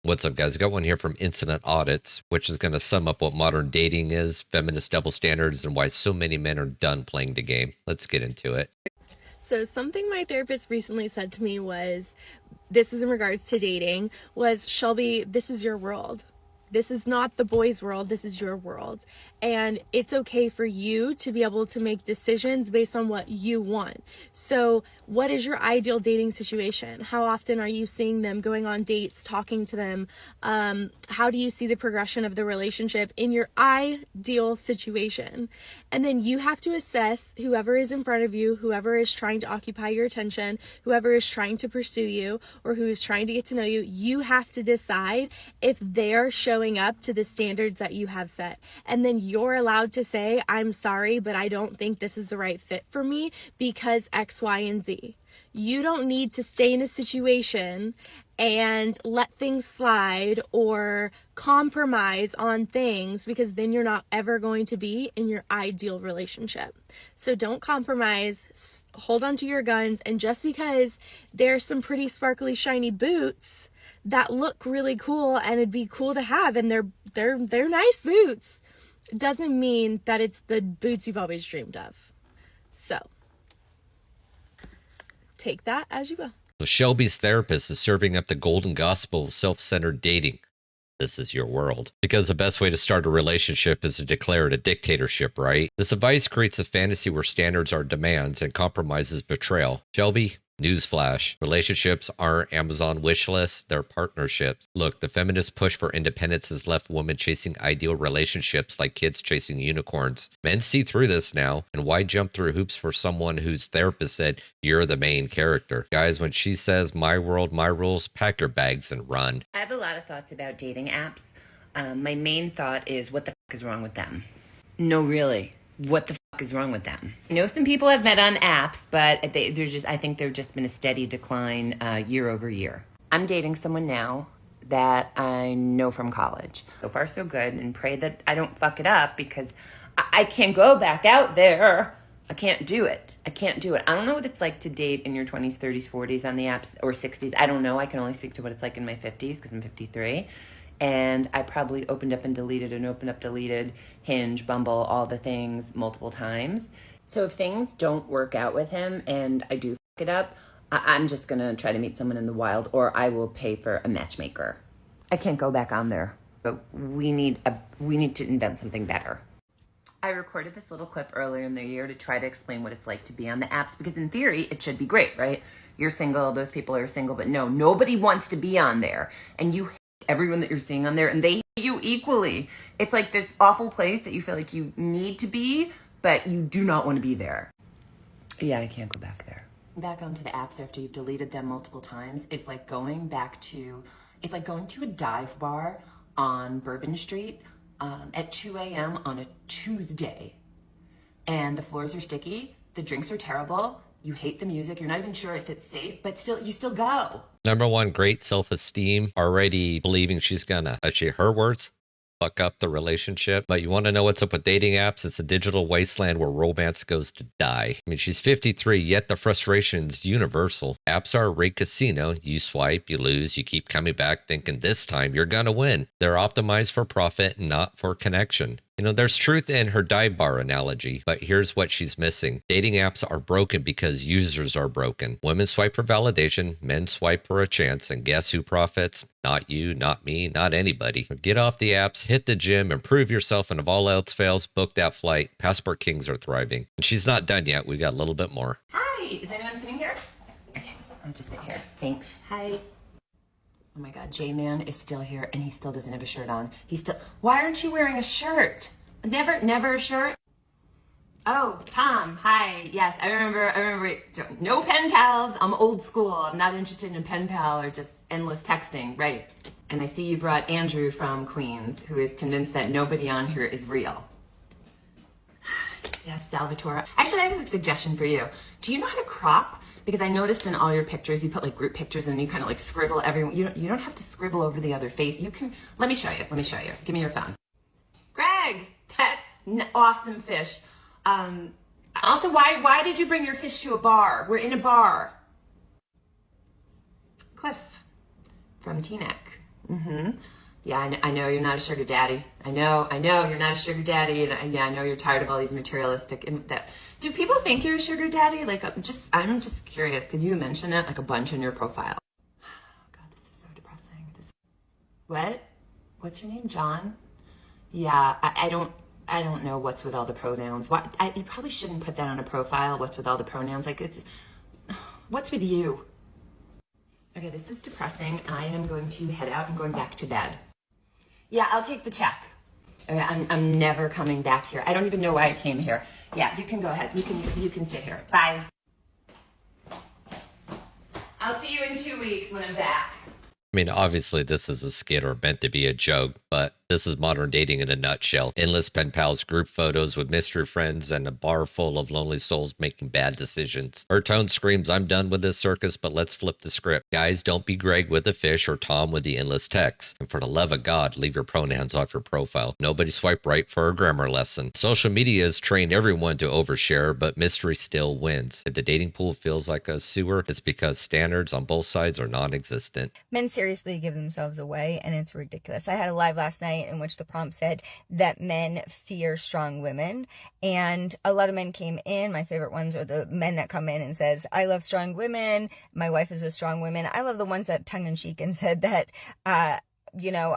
What's up, guys? I got one here from Incident Audits, which is going to sum up what modern dating is, feminist double standards, and why so many men are done playing the game. Let's get into it. So something my therapist recently said to me was, this is in regards to dating, was, Shelby, this is your world. This is not the boys' world. This is your world. And it's okay for you to be able to make decisions based on what you want. So what is your ideal dating situation? How often are you seeing them, going on dates, talking to them? How do you see the progression of the relationship in your ideal situation? And then you have to assess whoever is in front of you, whoever is trying to occupy your attention, whoever is trying to pursue you, or who is trying to get to know you. You have to decide if they're showing up to the standards that you have set. And then you're allowed to say, I'm sorry, but I don't think this is the right fit for me because X, Y, and Z. You don't need to stay in a situation and let things slide or compromise on things, because then you're not ever going to be in your ideal relationship. So don't compromise, hold on to your guns, and just because there's some pretty sparkly shiny boots that look really cool and it'd be cool to have, and they're nice boots, doesn't mean that it's the boots you've always dreamed of. So take that as you will. So Shelby's therapist is serving up the golden gospel of self-centered dating. This is your world. Because the best way to start a relationship is to declare it a dictatorship, right? This advice creates a fantasy where standards are demands and compromises betrayal. Shelby, newsflash, relationships aren't Amazon wish lists, they're partnerships. Look, the feminist push for independence has left women chasing ideal relationships like kids chasing unicorns. Men see through this now, and why jump through hoops for someone whose therapist said, you're the main character? Guys, when she says, my world, my rules, pack your bags and run. I have a lot of thoughts about dating apps. My main thought is, what the fuck is wrong with them? No, really. What the fuck is wrong with them? I know some people have met on apps, but I think there's just been a steady decline year over year. I'm dating someone now that I know from college. So far, so good, and pray that I don't fuck it up, because I can't go back out there. I can't do it. I don't know what it's like to date in your 20s, 30s, 40s on the apps, or 60s. I don't know. I can only speak to what it's like in my 50s, because I'm 53. And I probably opened up, deleted, Hinge, Bumble, all the things multiple times. So if things don't work out with him and I do fuck it up, I'm just going to try to meet someone in the wild, or I will pay for a matchmaker. I can't go back on there, but we need to invent something better. I recorded this little clip earlier in the year to try to explain what it's like to be on the apps, because in theory, it should be great, right? You're single, those people are single, but no, nobody wants to be on there. And you everyone that you're seeing on there, and they hate you equally. It's like this awful place that you feel like you need to be, but you do not want to be there. Yeah, I can't go back there. Back onto the apps after you've deleted them multiple times, it's like going to a dive bar on Bourbon Street at 2 a.m. on a Tuesday. And the floors are sticky, the drinks are terrible, you hate the music, you're not even sure if it's safe, but you still go. Number one, great self-esteem, already believing she's gonna, actually her words, fuck up the relationship. But you want to know what's up with dating apps? It's a digital wasteland where romance goes to die. I mean, she's 53, yet the frustration's universal. Apps are a rigged casino. You swipe, you lose, you keep coming back thinking this time you're gonna win. They're optimized for profit, not for connection. You know, there's truth in her dive bar analogy, but here's what she's missing. Dating apps are broken because users are broken. Women swipe for validation, men swipe for a chance, and guess who profits? Not you, not me, not anybody. Get off the apps, hit the gym, improve yourself, and if all else fails, book that flight. Passport kings are thriving. And she's not done yet. We got a little bit more. Hi, is anyone sitting here? Okay, I'll just sit here. Thanks. Hi. Oh my God, J-Man is still here, and he still doesn't have a shirt on. Why aren't you wearing a shirt? Never a shirt? Oh, Tom, hi. Yes, I remember. No pen pals. I'm old school. I'm not interested in a pen pal or just endless texting. Right. And I see you brought Andrew from Queens, who is convinced that nobody on here is real. Yes, Salvatore. Actually, I have a suggestion for you. Do you know how to crop? Because I noticed in all your pictures, you put like group pictures and you kind of like scribble everyone. You don't have to scribble over the other face. You can, let me show you. Give me your phone. Greg, that awesome fish. Also, why did you bring your fish to a bar? We're in a bar. Cliff from Teaneck. Mm-hmm. Yeah, I know you're not a sugar daddy. I know you're not a sugar daddy, and I know you're tired of all these materialistic. Do people think you're a sugar daddy? Like, I'm just curious because you mention it like a bunch in your profile. God, this is so depressing. What? What's your name, John? Yeah, I don't know what's with all the pronouns. You probably shouldn't put that on a profile. What's with all the pronouns? Like, what's with you? Okay, this is depressing. I am going to head out. I'm going back to bed. Yeah, I'll take the check. Okay, I'm never coming back here. I don't even know why I came here. Yeah, you can go ahead. You can sit here. Bye. I'll see you in 2 weeks when I'm back. I mean, obviously this is a skit or meant to be a joke, but this is modern dating in a nutshell. Endless pen pals, group photos with mystery friends, and a bar full of lonely souls making bad decisions. Her tone screams, I'm done with this circus, but let's flip the script. Guys, don't be Greg with the fish or Tom with the endless texts. And for the love of God, leave your pronouns off your profile. Nobody swipe right for a grammar lesson. Social media has trained everyone to overshare, but mystery still wins. If the dating pool feels like a sewer, it's because standards on both sides are non-existent. Men seriously give themselves away, and it's ridiculous. I had a live last night in which the prompt said that men fear strong women, and a lot of men came in. My favorite ones are the men that come in and says, I love strong women, my wife is a strong woman. I love the ones that tongue-in-cheek and said that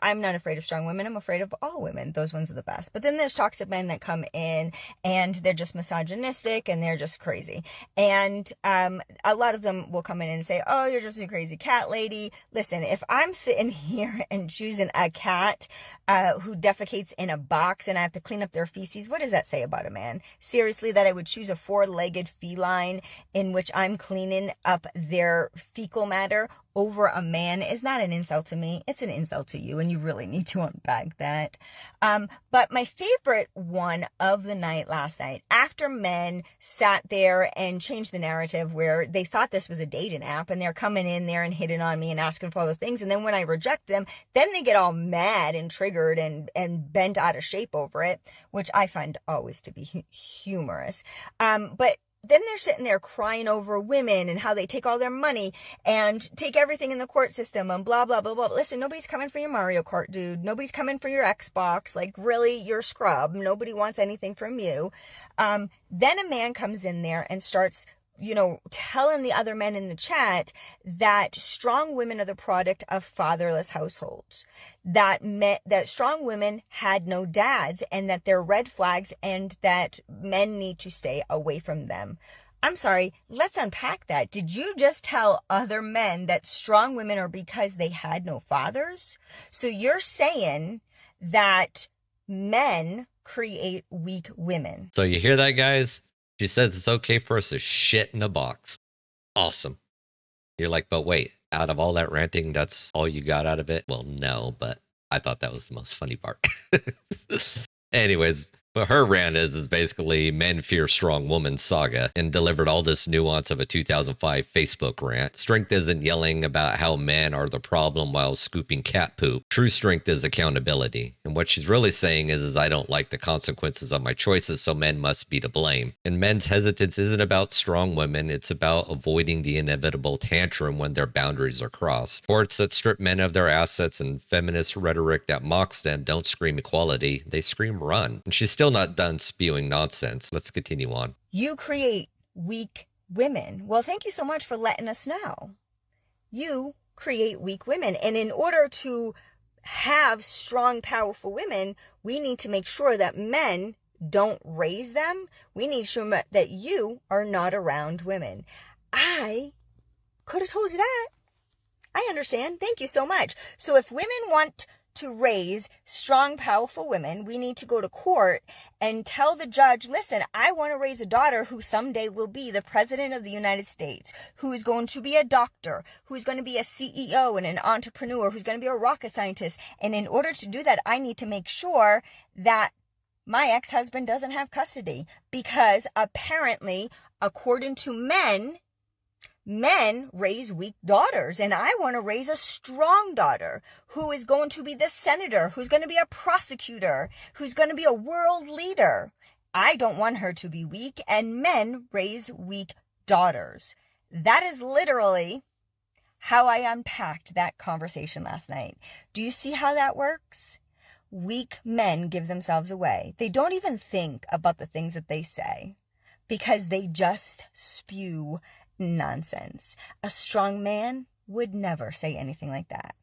I'm not afraid of strong women, I'm afraid of all women. Those ones are the best. But then there's toxic men that come in and they're just misogynistic and they're just crazy. And a lot of them will come in and say, oh, you're just a crazy cat lady. Listen, if I'm sitting here and choosing a cat who defecates in a box and I have to clean up their feces, what does that say about a man? Seriously, that I would choose a four-legged feline in which I'm cleaning up their fecal matter over a man is not an insult to me. It's an insult to you, and you really need to unpack that. But my favorite one of the night last night, after men sat there and changed the narrative where they thought this was a dating app and they're coming in there and hitting on me and asking for all the things, and then when I reject them, then they get all mad and triggered and bent out of shape over it, which I find always to be humorous. But then they're sitting there crying over women and how they take all their money and take everything in the court system and blah, blah, blah, blah. Listen, nobody's coming for your Mario Kart, dude. Nobody's coming for your Xbox. Like, really, you're a scrub. Nobody wants anything from you. Then a man comes in there and starts telling the other men in the chat that strong women are the product of fatherless households, that strong women had no dads and that they're red flags and that men need to stay away from them. I'm sorry, let's unpack that. Did you just tell other men that strong women are because they had no fathers? So you're saying that men create weak women. So you hear that, guys? She says it's okay for us to shit in a box. Awesome. You're like, but wait, out of all that ranting, that's all you got out of it? Well, no, but I thought that was the most funny part. Anyways, but her rant is basically men fear strong woman saga and delivered all this nuance of a 2005 Facebook rant. Strength isn't yelling about how men are the problem while scooping cat poop. True strength is accountability. And what she's really saying is I don't like the consequences of my choices, so men must be to blame. And men's hesitance isn't about strong women, it's about avoiding the inevitable tantrum when their boundaries are crossed. Courts that strip men of their assets and feminist rhetoric that mocks them don't scream equality, they scream run. And she's still not done spewing nonsense. Let's continue on. You create weak women. Well, thank you so much for letting us know. You create weak women. And in order to have strong, powerful women, we need to make sure that men don't raise them. We need to sure that you are not around women. I could have told you that. I understand. Thank you so much. So if women want to raise strong, powerful women, we need to go to court and tell the judge, listen, I want to raise a daughter who someday will be the president of the United States, who is going to be a doctor, who's going to be a CEO and an entrepreneur, who's going to be a rocket scientist. And in order to do that, I need to make sure that my ex-husband doesn't have custody, because apparently, according to men raise weak daughters, and I want to raise a strong daughter who is going to be the senator, who's going to be a prosecutor, who's going to be a world leader. I don't want her to be weak, and men raise weak daughters. That is literally how I unpacked that conversation last night. Do you see how that works? Weak men give themselves away. They don't even think about the things that they say because they just spew nonsense. A strong man would never say anything like that.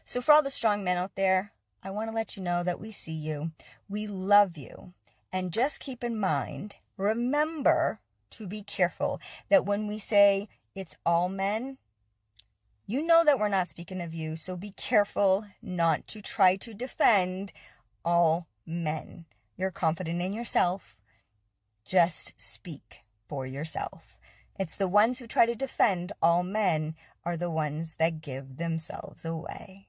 So for all the strong men out there, I want to let you know that we see you, we love you, and just keep in mind, remember to be careful that when we say it's all men, you know that we're not speaking of you, so be careful not to try to defend all men. You're confident in yourself. Just speak for yourself. It's the ones who try to defend all men are the ones that give themselves away.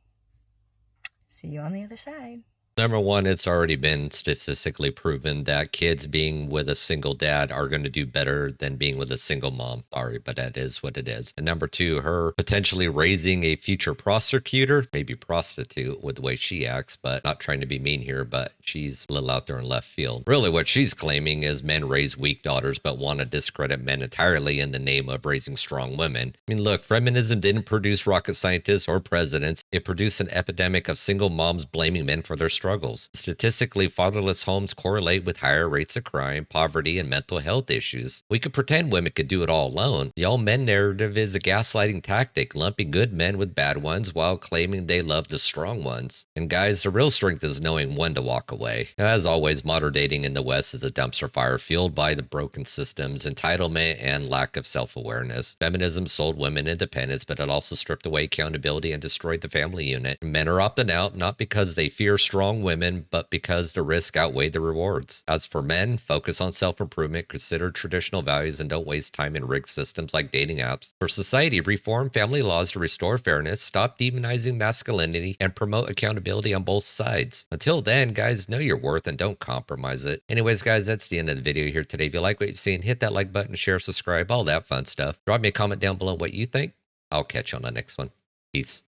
See you on the other side. Number one, it's already been statistically proven that kids being with a single dad are going to do better than being with a single mom. Sorry, but that is what it is. And number two, her potentially raising a future prosecutor, maybe prostitute with the way she acts, but not trying to be mean here, but she's a little out there in left field. Really what she's claiming is men raise weak daughters, but want to discredit men entirely in the name of raising strong women. I mean, look, feminism didn't produce rocket scientists or presidents. It produced an epidemic of single moms blaming men for their struggles. Statistically, fatherless homes correlate with higher rates of crime, poverty, and mental health issues. We could pretend women could do it all alone. The all men narrative is a gaslighting tactic, lumping good men with bad ones while claiming they love the strong ones. And guys, the real strength is knowing when to walk away. As always, modern dating in the West is a dumpster fire fueled by the broken systems, entitlement, and lack of self-awareness. Feminism sold women independence, but it also stripped away accountability and destroyed the family unit. Men are opting out not because they fear strong women, but because the risk outweighed the rewards. As for men, focus on self-improvement, consider traditional values, and don't waste time in rigged systems like dating apps. For society, reform family laws to restore fairness, stop demonizing masculinity, and promote accountability on both sides. Until then, guys, know your worth and don't compromise it. Anyways, guys, that's the end of the video here today. If you like what you're seeing, hit that like button, share, subscribe, all that fun stuff. Drop me a comment down below what you think. I'll catch you on the next one. Peace.